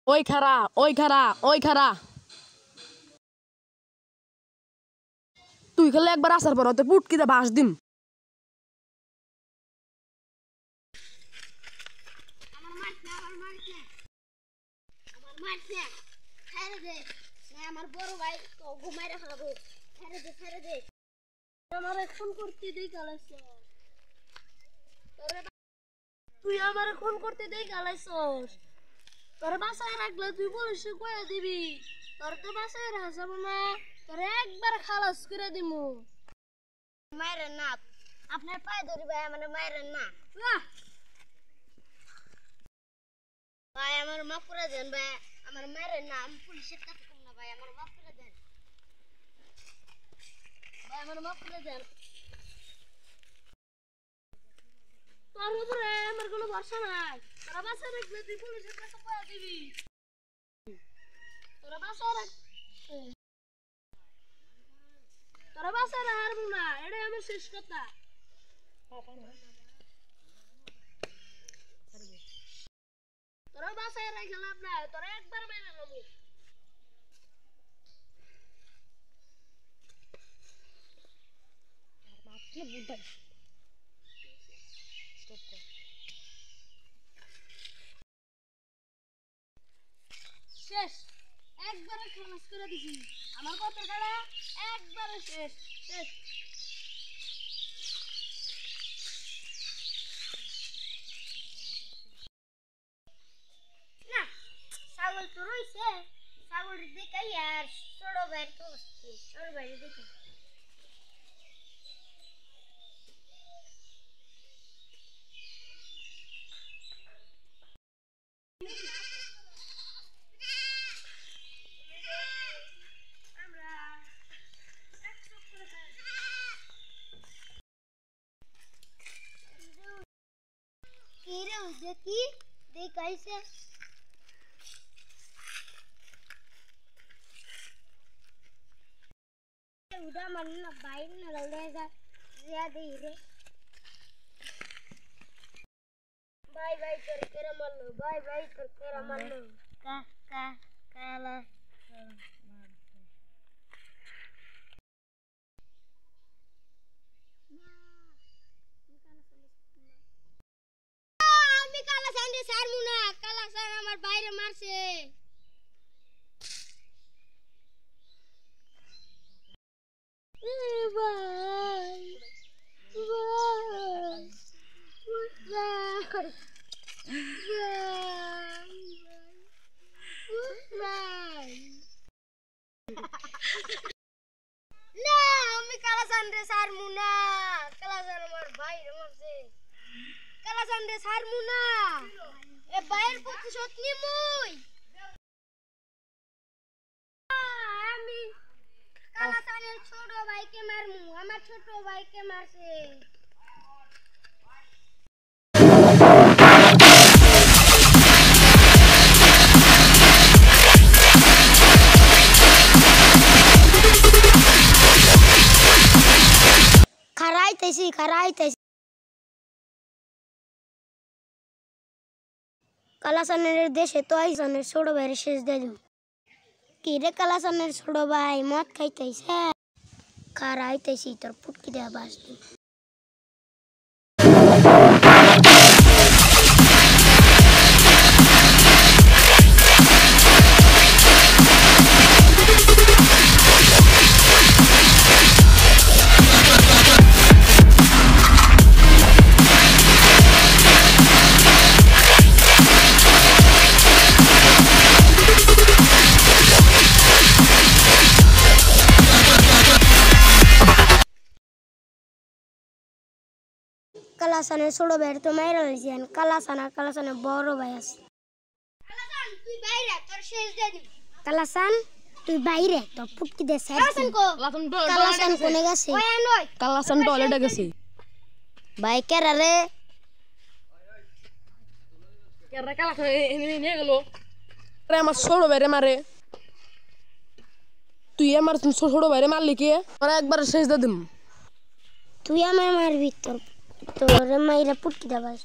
ওই খারা ওই খারা ওই খারা তুই খেলে একবার আসার পর তো পুটকিতে বাস দিম। আমার বড় ভাই তো ঘুমাই রাখাবো। ছেড়ে দে আমার ফোন করতে দেই গালাইছ তুই আমার ফোন করতে দেই গালাইছস তোর বাসায় রাখলে তুই পুলিশে কইয়া দিবি তোর তো বাসায় রাখাবো না তোর একবার খালাস করে দিমু। মায়ের না আপনার পায়ে ধরি ভাই আমার মায়ের না ভাই আমার মাফ করে দেন ভাই আমার মায়ের না আমি পুলিশের কাছে কম না ভাই আমার মাফ করে দেন ভাই আমার মাফ করে দেন। তোর উপরে আমার কোনো ভরসা নাই তোরা বাসায় রাখলে তুই পুলিশের কাছে কইয়া দিবি তোরা বাসায় হারবো না এটাই আমার শেষ কথা। তোরা বাসায় রেখে লাভ নাই তোরা একবার মেরে নেবো। শেষ একবারে খালাস করে দিছি আমার কথা খেলা একবারে শেষ শেষ। না ছাগল তো রইছে ছাগল দেখাই আর ছোট ভাইয়ের তো ছোট ভাইয়ের দেখি দেখি দেখাইছে उड़ा मरना बाइक न लड़ेगा ज्यादा ही रे बाय बाय करके रमन लो बाय बाय करके रमन लो का काला আমি কালা সান্ডে ছাড়মু না কালা সান আমার বাইরে মারছে না আমি কালাসান রে ছাড়মু না কালাসান আমার বাইরে মারছে কালাসান রে ছাড়মু না এ বাইরের প্রতিশোধ নিমুই আমি কালাসানের ছোট ভাইকে মারমু আমার ছোট ভাইকে মারছে। খারাইতেছি কালাসানের দেশে তো আইসানের ছোট ভাইয়ের শেষ দেব কি রে কালাসানের ছোট ভাই মদ খাইতেছে খারাইতেছি তোর পুটকি দেয়া বাসটি কালাসানের ছোট ভাইয়ের তো মাইরা লইছেন কালাসানের বড় ভাই আছে কালাসান তুই বাইরে তোর শেষ দে দিবি কালাসান তুই বাইরে তোর পুটকি দে সাইড কালাসান কোনে গেছে ওই নয় কালাসান টয়লেটে গেছে ভাই কেরা রে কালাসান নিয়ে গেল রে আমার ছোট ভাইরে মারে তুই আমার ছোট ভাইরে মারলি কি তোরা একবার শেষ দে দিম তুই আমার মারবি তোর মাইরা পুটকি দে বাস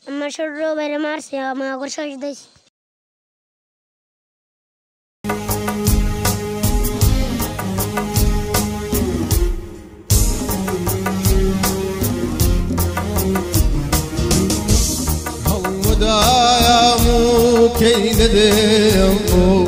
আমার ছোট বাইরে মারছে আমার আগর শেষ দিয়েছে هودا يا مو كيد ديمو